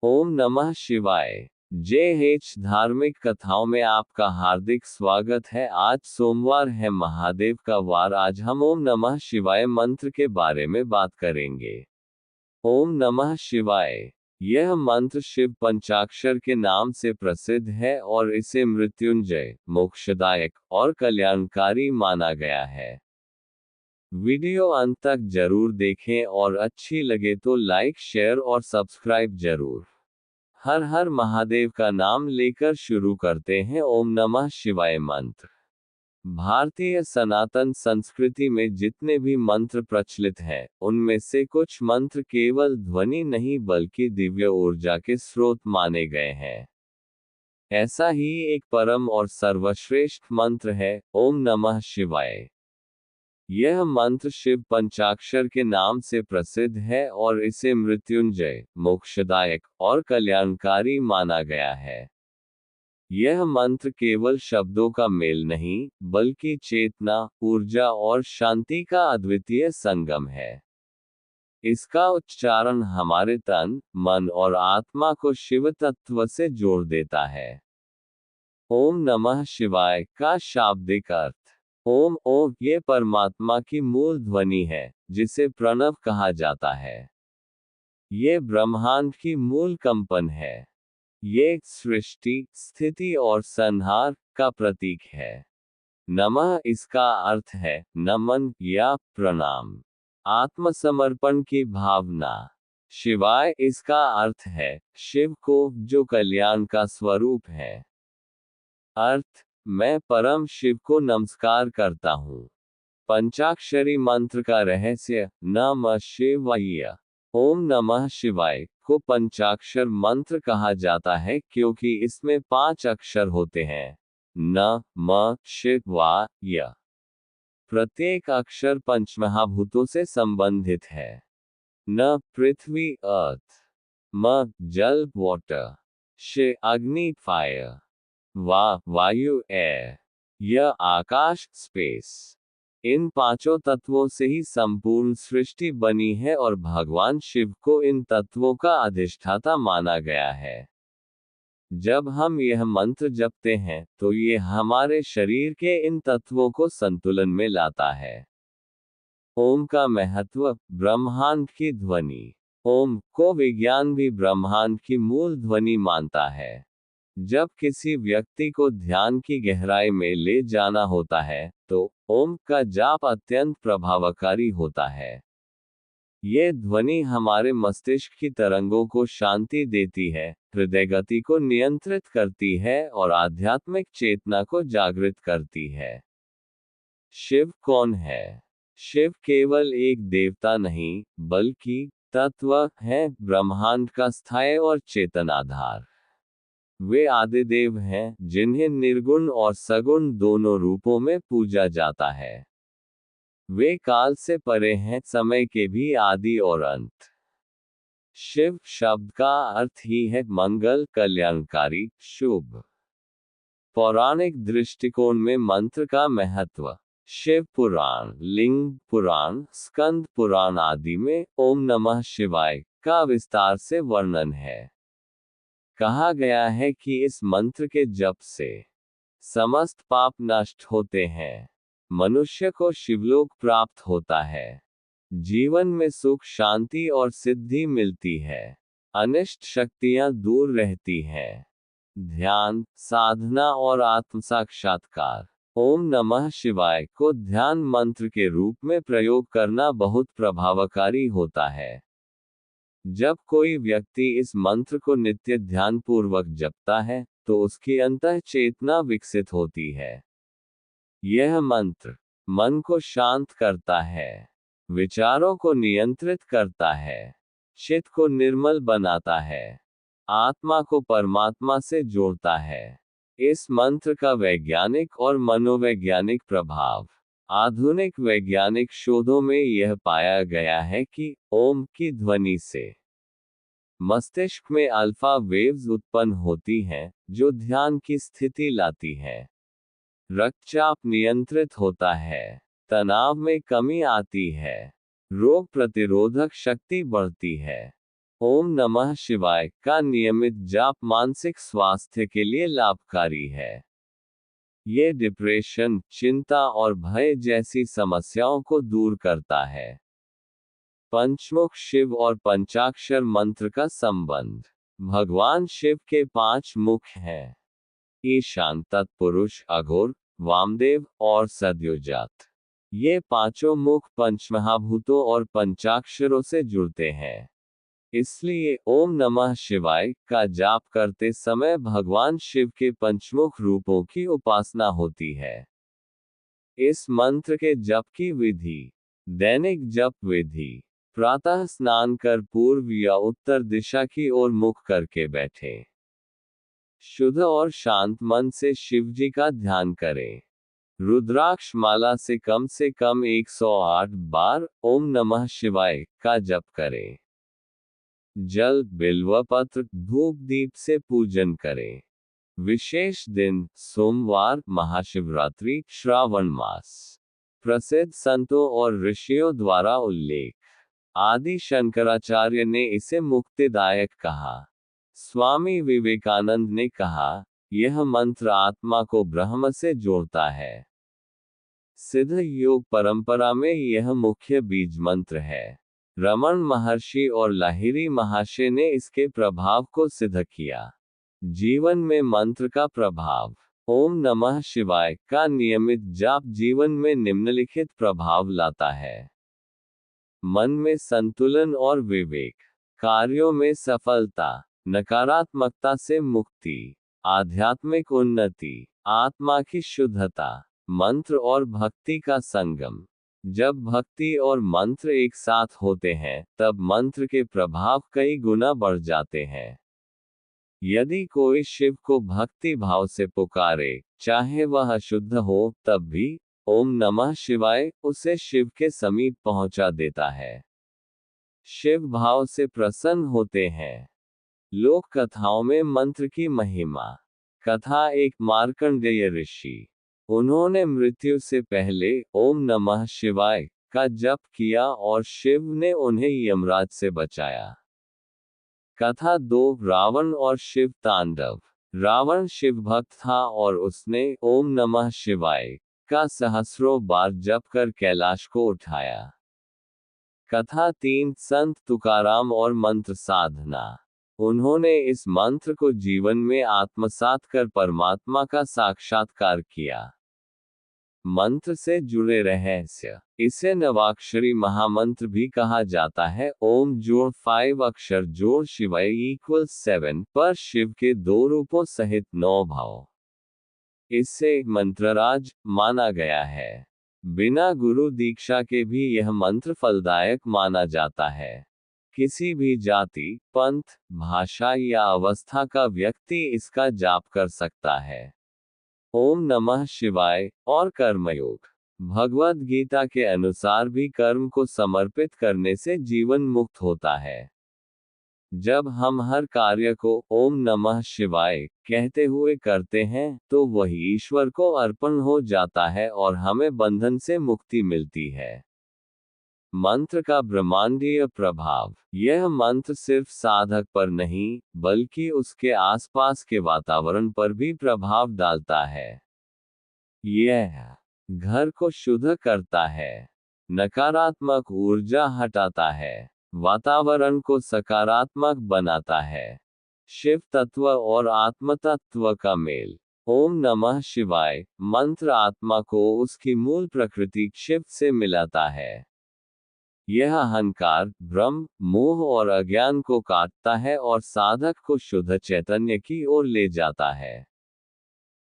ओम नमः शिवाय। JH धार्मिक कथाओं में आपका हार्दिक स्वागत है। आज सोमवार है, महादेव का वार। आज हम ओम नमः शिवाय मंत्र के बारे में बात करेंगे। ओम नमः शिवाय यह मंत्र शिव पंचाक्षर के नाम से प्रसिद्ध है और इसे मृत्युंजय, मोक्षदायक और कल्याणकारी माना गया है। वीडियो अंत तक जरूर देखें और अच्छी लगे तो लाइक, शेयर और सब्सक्राइब जरूर। हर हर महादेव का नाम लेकर शुरू करते हैं ओम नमः शिवाय मंत्र। भारतीय सनातन संस्कृति में जितने भी मंत्र प्रचलित हैं, उनमें से कुछ मंत्र केवल ध्वनि नहीं बल्कि दिव्य ऊर्जा के स्रोत माने गए हैं। ऐसा ही एक परम और सर्वश्रेष्ठ मंत्र है ओम नमः शिवाय। यह मंत्र शिव पंचाक्षर के नाम से प्रसिद्ध है और इसे मृत्युंजय, मोक्षदायक और कल्याणकारी माना गया है। यह मंत्र केवल शब्दों का मेल नहीं, बल्कि चेतना, ऊर्जा और शांति का अद्वितीय संगम है। इसका उच्चारण हमारे तन, मन और आत्मा को शिव तत्व से जोड़ देता है। ओम नमः शिवाय का शाब्दिक अर्थ। ओम ये परमात्मा की मूल ध्वनि है, जिसे प्रणव कहा जाता है। ये ब्रह्मांड की मूल कंपन है। ये सृष्टि, स्थिति और संहार का प्रतीक है। नमः इसका अर्थ है नमन या प्रणाम, आत्मसमर्पण की भावना। शिवाय इसका अर्थ है शिव को, जो कल्याण का स्वरूप है। अर्थ, मैं परम शिव को नमस्कार करता हूँ। पंचाक्षरी मंत्र का रहस्य। नमः शिवाय। ओम नमः शिवाय को पंचाक्षर मंत्र कहा जाता है क्योंकि इसमें 5 अक्षर होते हैं। न, म, शिव, वा, य। प्रत्येक अक्षर पंचमहाभूतों से संबंधित है। न पृथ्वी अर्थ, म जल वाटर, शि अग्नि फायर, वा वायु एयर, य आकाश स्पेस। इन 5 तत्वों से ही संपूर्ण सृष्टि बनी है और भगवान शिव को इन तत्वों का अधिष्ठाता माना गया है। जब हम यह मंत्र जपते हैं, तो ये हमारे शरीर के इन तत्वों को संतुलन में लाता है। ओम का महत्व। ब्रह्मांड की ध्वनि। ओम को विज्ञान भी ब्रह्मांड की मूल ध्वनि मानता है। जब किसी व्यक्ति को ध्यान की गहराई में ले जाना होता है, तो ओम का जाप अत्यंत प्रभावकारी होता है। ये ध्वनि हमारे मस्तिष्क की तरंगों को शांति देती है, हृदय गति को नियंत्रित करती है और आध्यात्मिक चेतना को जागृत करती है। शिव कौन है? शिव केवल एक देवता नहीं, बल्कि तत्व है, ब्रह्मांड का स्थायी और चेतन आधार। वे आदिदेव हैं, जिन्हें निर्गुण और सगुण दोनों रूपों में पूजा जाता है। वे काल से परे हैं, समय के भी आदि और अंत। शिव शब्द का अर्थ ही है मंगल, कल्याणकारी, शुभ। पौराणिक दृष्टिकोण में मंत्र का महत्व। शिव पुराण, लिंग पुराण, स्कंद पुराण आदि में ओम नमः शिवाय का विस्तार से वर्णन है। कहा गया है कि इस मंत्र के जप से समस्त पाप नष्ट होते हैं, मनुष्य को शिवलोक प्राप्त होता है, जीवन में सुख, शांति और सिद्धि मिलती है, अनिष्ट शक्तियां दूर रहती हैं। ध्यान, साधना और आत्म साक्षात्कार। ओम नमः शिवाय को ध्यान मंत्र के रूप में प्रयोग करना बहुत प्रभावकारी होता है। जब कोई व्यक्ति इस मंत्र को नित्य ध्यानपूर्वक जपता है, तो उसकी अंतः चेतना विकसित होती है। यह मंत्र मन को शांत करता है, विचारों को नियंत्रित करता है, चित्त को निर्मल बनाता है, आत्मा को परमात्मा से जोड़ता है। इस मंत्र का वैज्ञानिक और मनोवैज्ञानिक प्रभाव। आधुनिक वैज्ञानिक शोधों में यह पाया गया है कि ओम की ध्वनि से मस्तिष्क में अल्फा वेव्स उत्पन्न होती हैं, जो ध्यान की स्थिति लाती हैं। रक्तचाप नियंत्रित होता है, तनाव में कमी आती है, रोग प्रतिरोधक शक्ति बढ़ती है, ओम नमः शिवाय का नियमित जाप मानसिक स्वास्थ्य के लिए लाभकारी है। ये डिप्रेशन, चिंता और भय जैसी समस्याओं को दूर करता है। पंचमुख शिव और पंचाक्षर मंत्र का संबंध। भगवान शिव के 5 मुख हैं: ईशान, तत्पुरुष, अघोर, वामदेव और सद्योजात। ये पांचों मुख पंचमहाभूतों और पंचाक्षरों से जुड़ते हैं। इसलिए ओम नमः शिवाय का जाप करते समय भगवान शिव के पंचमुख रूपों की उपासना होती है। इस मंत्र के जप की विधि। दैनिक जप विधि। प्रातः स्नान कर पूर्व या उत्तर दिशा की ओर मुख करके बैठें। शुद्ध और शांत मन से शिव जी का ध्यान करें। रुद्राक्ष माला से कम 108 बार ओम नमः शिवाय का जप करें। जल, बिल्वपत्र, धूप दीप से पूजन करें। विशेष दिन: सोमवार, महाशिवरात्रि, श्रावण मास। प्रसिद्ध संतों और ऋषियों द्वारा उल्लेख। आदि शंकराचार्य ने इसे मुक्तिदायक कहा। स्वामी विवेकानंद ने कहा, यह मंत्र आत्मा को ब्रह्म से जोड़ता है। सिद्ध योग परंपरा में यह मुख्य बीज मंत्र है। रमन महर्षि और लाहिरी महाशय ने इसके प्रभाव को सिद्ध किया। जीवन में मंत्र का प्रभाव। ओम नमः शिवाय का नियमित जाप जीवन में निम्नलिखित प्रभाव लाता है: मन में संतुलन और विवेक, कार्यों में सफलता, नकारात्मकता से मुक्ति, आध्यात्मिक उन्नति, आत्मा की शुद्धता। मंत्र और भक्ति का संगम। जब भक्ति और मंत्र एक साथ होते हैं, तब मंत्र के प्रभाव कई गुना बढ़ जाते हैं। यदि कोई शिव को भक्ति भाव से पुकारे, चाहे वह शुद्ध हो, तब भी ओम नमः शिवाय उसे शिव के समीप पहुंचा देता है। शिव भाव से प्रसन्न होते हैं। लोक कथाओं में मंत्र की महिमा। कथा: एक मार्कंडेय ऋषि। उन्होंने मृत्यु से पहले ओम नमः शिवाय का जप किया और शिव ने उन्हें यमराज से बचाया। कथा 2: रावण और शिव तांडव। रावण शिव भक्त था और उसने ओम नमः शिवाय का सहस्रों बार जप कर कैलाश को उठाया। कथा 3: संत तुकाराम और मंत्र साधना। उन्होंने इस मंत्र को जीवन में आत्मसात कर परमात्मा का साक्षात्कार किया। मंत्र से जुड़े रहस्य। इसे नवाक्षरी महामंत्र भी कहा जाता है। ओम जोड़ 5 अक्षर जोड़ शिवाय = 7 पर शिव के 2 रूपों सहित 9 भाव। इससे मंत्रराज माना गया है। बिना गुरु दीक्षा के भी यह मंत्र फलदायक माना जाता है। किसी भी जाति, पंथ, भाषा या अवस्था का व्यक्ति इसका जाप कर सकता है। ओम नमः शिवाय और कर्मयोग। भगवद गीता के अनुसार भी कर्म को समर्पित करने से जीवन मुक्त होता है। जब हम हर कार्य को ओम नमः शिवाय कहते हुए करते हैं, तो वही ईश्वर को अर्पण हो जाता है और हमें बंधन से मुक्ति मिलती है। मंत्र का ब्रह्मांडीय प्रभाव। यह मंत्र सिर्फ साधक पर नहीं, बल्कि उसके आसपास के वातावरण पर भी प्रभाव डालता है। यह घर को शुद्ध करता है, नकारात्मक ऊर्जा हटाता है, वातावरण को सकारात्मक बनाता है। शिव तत्व और आत्म तत्व का मेल। ओम नमः शिवाय मंत्र आत्मा को उसकी मूल प्रकृति शिव से मिलाता है। यह अहंकार, भ्रम, मोह और अज्ञान को काटता है और साधक को शुद्ध चैतन्य की ओर ले जाता है।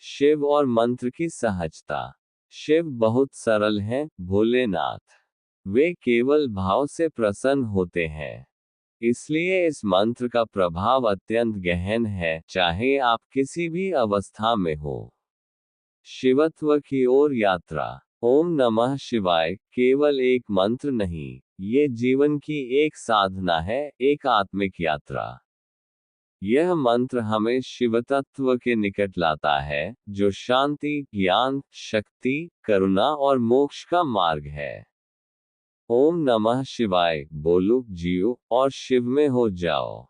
शिव और मंत्र की सहजता। शिव बहुत सरल हैं, भोलेनाथ। वे केवल भाव से प्रसन्न होते हैं। इसलिए इस मंत्र का प्रभाव अत्यंत गहन है, चाहे आप किसी भी अवस्था में हो। शिवत्व की ओर यात्रा। ओम नमः शिवाय केवल एक मंत्र नहीं, ये जीवन की एक साधना है, एक आत्मिक यात्रा। यह मंत्र हमें शिवतत्व के निकट लाता है, जो शांति, ज्ञान, शक्ति, करुणा और मोक्ष का मार्ग है। ओम नमः शिवाय बोलो जियो और शिव में हो जाओ।